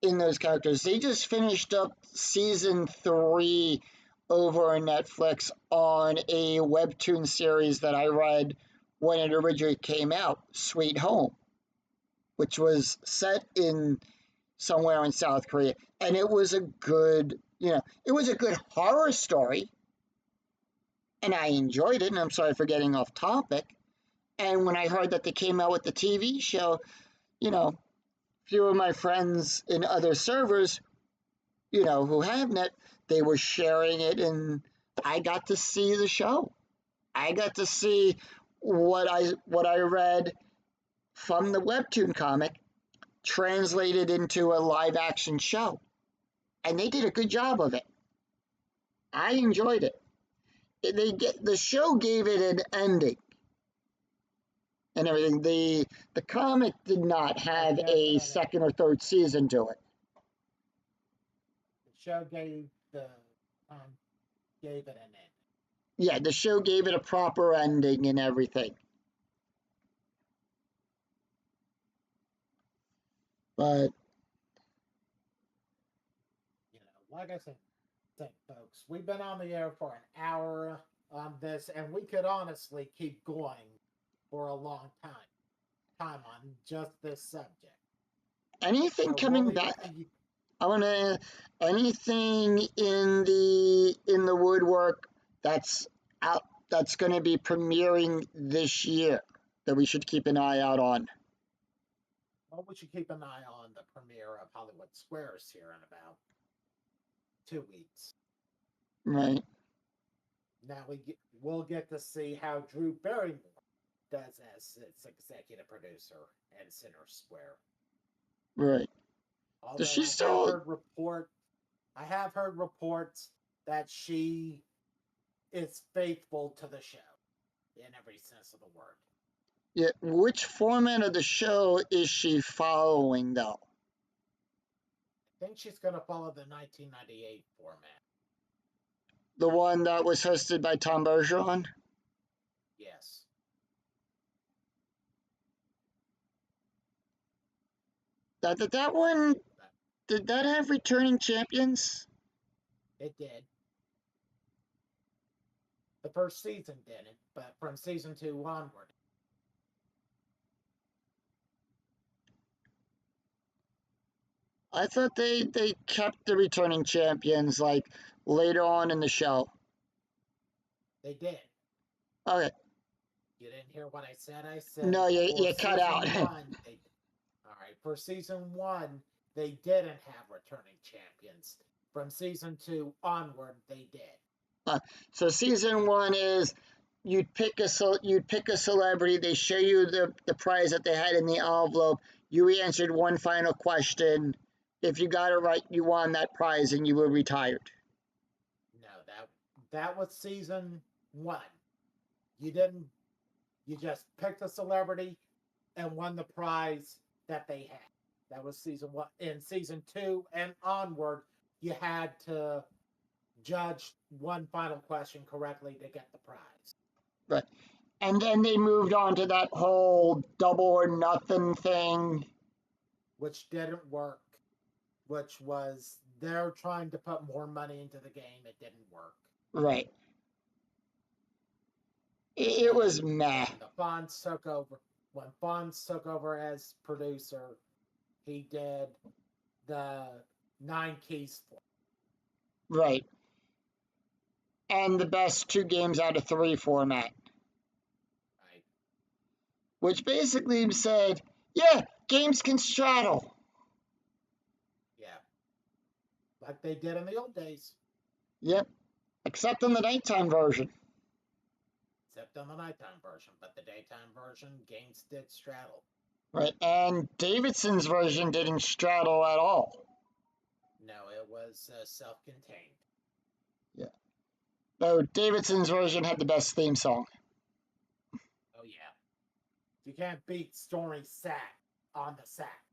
in those characters. They just finished up season 3 over on Netflix on a webtoon series that I read when it originally came out, Sweet Home, which was set in somewhere in South Korea. And it was a good, it was a good horror story. And I enjoyed it. And I'm sorry for getting off topic. And when I heard that they came out with the TV show, a few of my friends in other servers, who have net, they were sharing it, and I got to see the show. I got to see what I read from the webtoon comic translated into a live action show. And they did a good job of it. I enjoyed it. The show gave it an ending and everything. The comic did not have a second or third season to it.
The show gave it an ending.
Yeah, the show gave it a proper ending and everything. But
like I said, folks, we've been on the air for an hour on this, and we could honestly keep going for a long time on just this subject.
Anything coming back? Anything in the woodwork that's out, that's going to be premiering this year that we should keep an eye out on.
Well, we should keep an eye on the premiere of Hollywood Squares here in about 2 weeks.
Right.
Now we'll get to see how Drew Barrymore does as its executive producer and Center Square.
Right.
Although does she still? I have heard reports that she is faithful to the show in every sense of the word.
Yeah. Which format of the show is she following, though?
I think she's going to follow the 1998 format.
The one that was hosted by Tom Bergeron?
Yes.
That one, did that have returning champions?
It did. The first season didn't, but from season 2 onward.
I thought they kept the returning champions like later on in the show.
They did.
Okay.
You didn't hear what I said? I said
no, you cut out.
All right, for season 1, they didn't have returning champions. From season 2 onward, they did.
So season 1 is you'd pick a celebrity. They show you the prize that they had in the envelope. You answered one final question. If you got it right, you won that prize and you were retired.
No, that was season 1. You just picked a celebrity and won the prize that they had. That was season 1. In season 2 and onward, you had to judge one final question correctly to get the prize.
Right. And then they moved on to that whole double or nothing thing.
Which didn't work. Which was, they're trying to put more money into the game. It didn't work.
Right. It was meh.
When Fonz took over as producer, he did the 9 keys for it.
Right. And the best 2 games out of 3 format.
Right.
Which basically said, yeah, games can straddle.
Yeah. Like they did in the old days.
Yep. Except on the nighttime version.
Except on the nighttime version. But the daytime version, games did straddle.
Right. And Davidson's version didn't straddle at all.
No, it was self-contained.
Yeah. Though Davidson's version had the best theme song.
Oh, yeah. You can't beat Stormy Sack on the sack.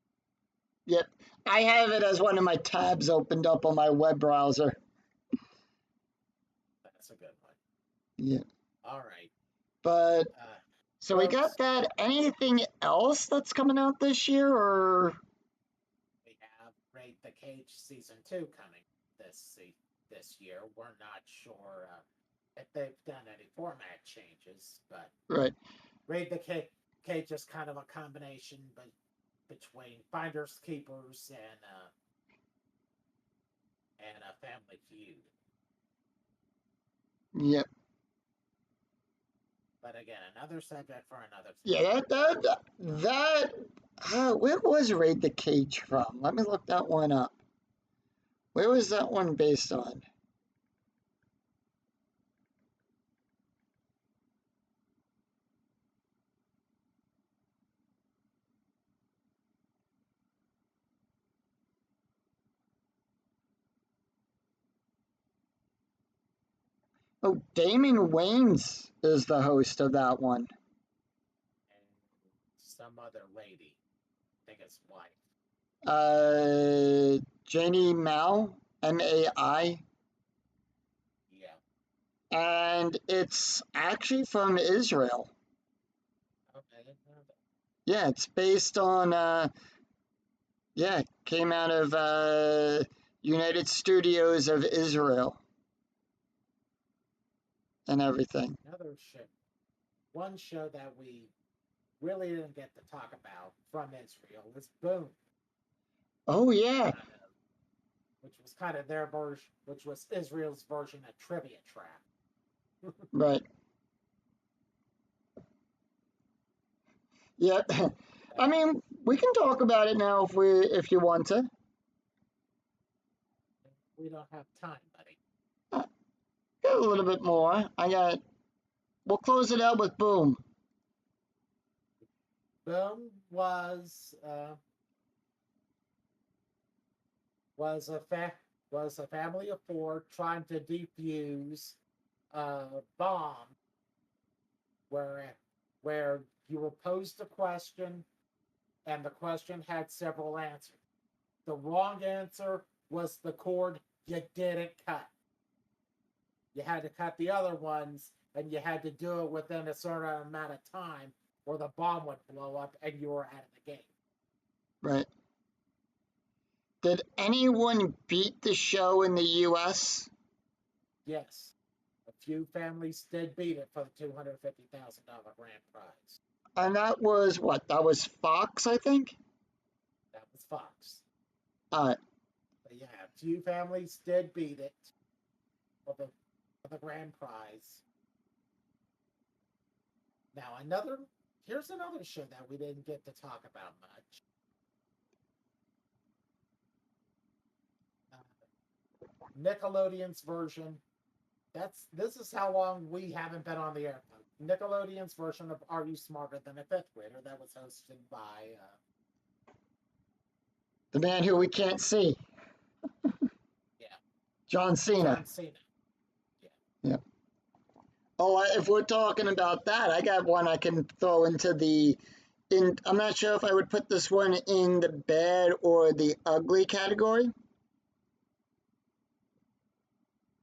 Yep. I have it as one of my tabs opened up on my web browser.
That's a good one.
Yeah.
All right.
But, so we got that. Anything else that's coming out this year, or?
We have Ray Cage season 2 coming this year. We're not sure if they've done any format changes, but
Right.
Raid the Cage is kind of a combination, but between Finders Keepers and a Family Feud.
Yep.
But again, another subject for another time.
Yeah, where was Raid the Cage from? Let me look that one up. Where was that one based on? Oh, Damon Wayans is the host of that one.
And some other lady, I think it's wife.
Janie Mao, Mai.
Yeah.
And it's actually from Israel.
Okay, I didn't know that.
Yeah, it's based on, came out of United Studios of Israel and everything.
Another show. One show that we really didn't get to talk about from Israel was Boom.
Oh, yeah.
Which was kind of their version, which was Israel's version of Trivia Trap.
Right. Yeah. I mean, we can talk about it now if you want to.
We don't have time, buddy.
Got a little bit more. We'll close it out with Boom.
Boom was a family of four trying to defuse a bomb where you were posed a question and the question had several answers. The wrong answer was the cord you didn't cut. You had to cut the other ones, and you had to do it within a certain amount of time, or the bomb would blow up and you were out of the game.
Right. Did anyone beat the show in the U.S.?
Yes. A few families did beat it for the $250,000 grand prize.
And that was what? That was Fox, I think?
That was Fox.
All right.
But yeah, a few families did beat it for the grand prize. Now, here's another show that we didn't get to talk about much. Nickelodeon's version. This is how long we haven't been on the air. Nickelodeon's version of Are You Smarter Than a Fifth Grader that was hosted by
the man who we can't see.
Yeah.
John Cena.
John Cena.
Yeah. Oh, if we're talking about that, I got one I can throw I'm not sure if I would put this one in the bad or the ugly category.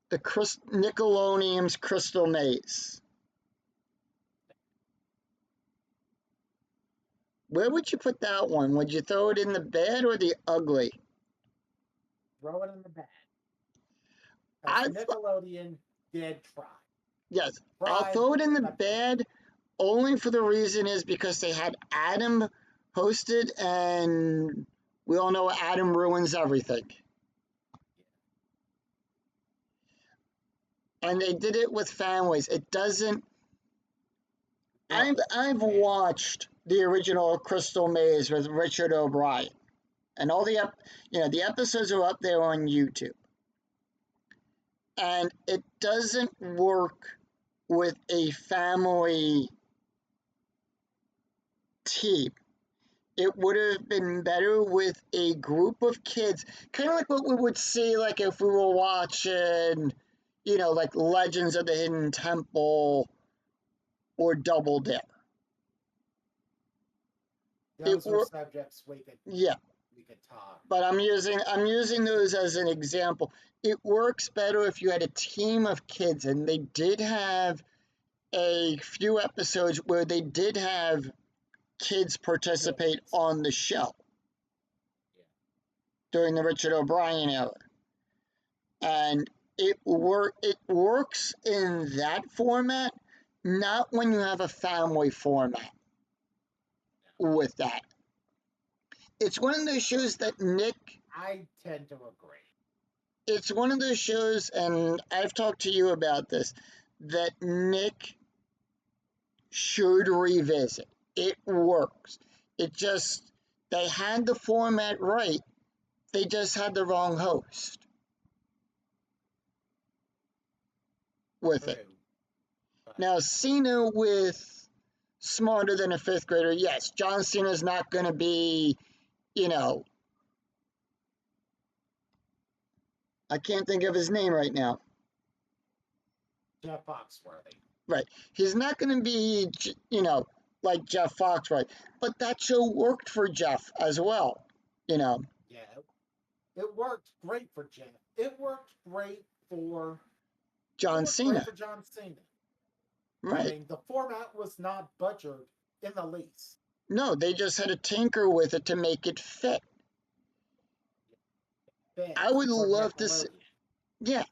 The Nickelodeon's Crystal Maze. Where would you put that one? Would you throw it in the bad or the ugly?
Throw it in the bad. Nickelodeon did try.
Yes, I'll throw it in the bad only for the reason is because they had Adam hosted, and we all know Adam ruins everything. And they did it with families. It doesn't. I've watched the original Crystal Maze with Richard O'Brien, and all the episodes are up there on YouTube, and it doesn't work with a family team. It would have been better with a group of kids, kind of like what we would see, like if we were watching, like Legends of the Hidden Temple or Double Dare.
Those are subjects we could talk.
But I'm using those as an example. It works better if you had a team of kids, and they did have a few episodes where they did have kids participate on the show. during the Richard O'Brien era. And it works in that format, not when you have a family format with that. It's one of those shows that Nick.
I tend to agree.
It's one of those shows, and I've talked to you about this, that Nick should revisit. It works. It just, they had the format right, they just had the wrong host with it.
True. But
Now, Cena with Smarter Than a Fifth Grader, yes, John Cena's not going to be, you know, I can't think of his name right now.
Jeff Foxworthy.
Right. He's not going to be, you know, like Jeff Foxworthy, but that show worked for Jeff as well, you know.
Yeah. It worked great for Jeff. It worked great for
John Cena.
Great for John Cena.
Right.
I mean, the format was not butchered in the least.
No, they just had to tinker with it to make it fit. I would love to see, yeah.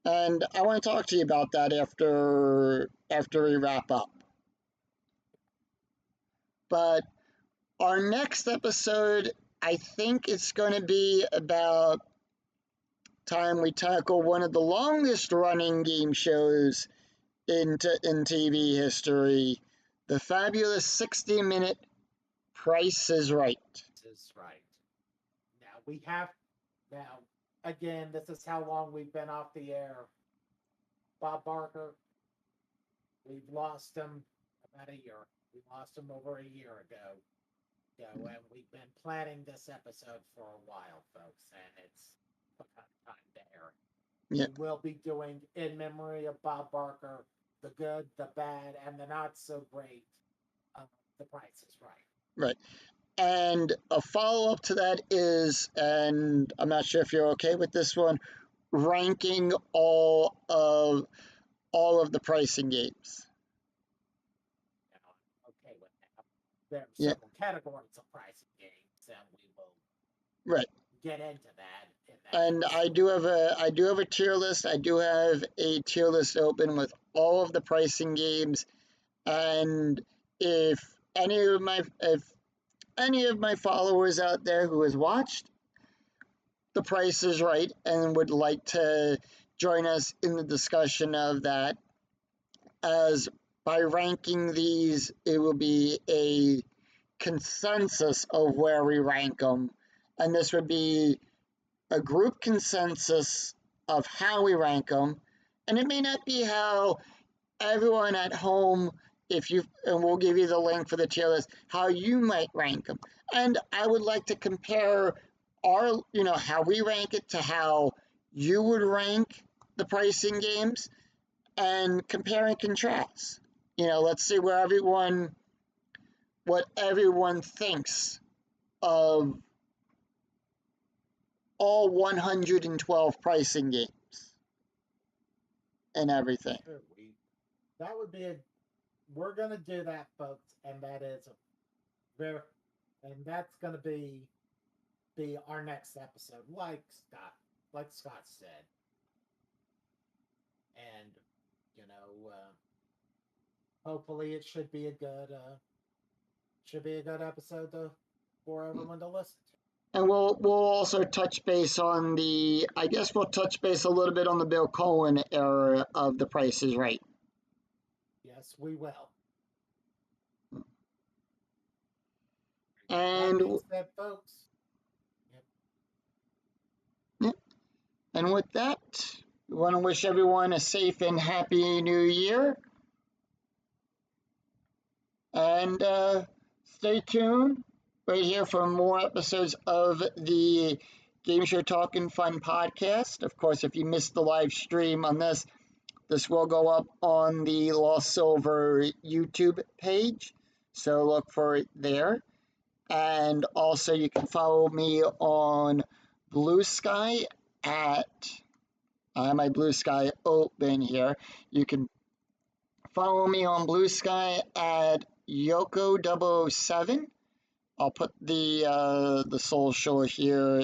And I want to talk to you about that after we wrap up. But our next episode, I think it's going to be about time we tackle one of the longest running game shows in TV history, the fabulous 60-minute Price is Right.
Is right. Now, again, this is how long we've been off the air. Bob Barker, we've lost him about a year. We lost him over a year ago. And we've been planning this episode for a while, folks, and it's time to air.
Yep.
We will be doing In Memory of Bob Barker, the good, the bad, and the not so great. The Price is Right.
Right. And a follow-up to that is, and I'm not sure if you're okay with this one, ranking all of the pricing games.
Okay with that. There are several categories of pricing games, and we will get into that.
And I do have a tier list. I do have a tier list open with all of the pricing games. And if any of my followers out there who has watched The Price is Right and would like to join us in the discussion of that, as by ranking these, it will be a consensus of where we rank them. And this would be a group consensus of how we rank them. And it may not be how everyone at home, and we'll give you the link for the tier list, how you might rank them. And I would like to compare how we rank it to how you would rank the pricing games, and compare and contrast. Let's see what everyone thinks of all 112 pricing games and everything.
Sure, we're going to do that, folks, and that's going to be our next episode, like Scott said. And hopefully it should be a good episode for everyone to listen to.
And we'll also touch base on we'll touch base a little bit on the Bill Cohen era of The Price is Right.
Yes, we will.
And
that being said, folks.
Yep. And with that, we want to wish everyone a safe and happy new year. And stay tuned right here for more episodes of the Game Show Talkin' Fun podcast. Of course, if you missed the live stream on this will go up on the Lost Silver YouTube page. So look for it there. And also you can follow me on Blue Sky I have my Blue Sky open here. You can follow me on Blue Sky at Yoko007. I'll put the social here.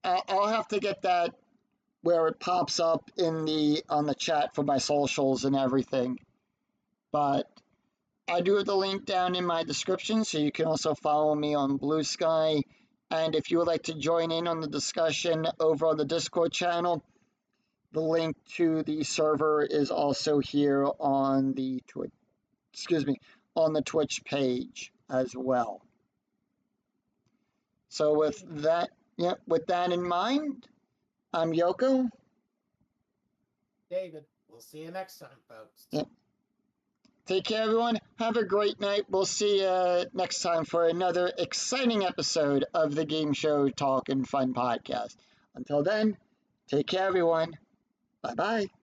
I'll have to get that where it pops up in the on the chat for my socials and everything. But I do have the link down in my description, so you can also follow me on Blue Sky. And if you would like to join in on the discussion over on the Discord channel, the link to the server is also here on the on the Twitch page as well. So with that, with that in mind, I'm Yoko.
David, we'll see you next time, folks.
Yep. Take care, everyone. Have a great night. We'll see you next time for another exciting episode of the Game Show Talk and Fun podcast. Until then, take care, everyone. Bye bye.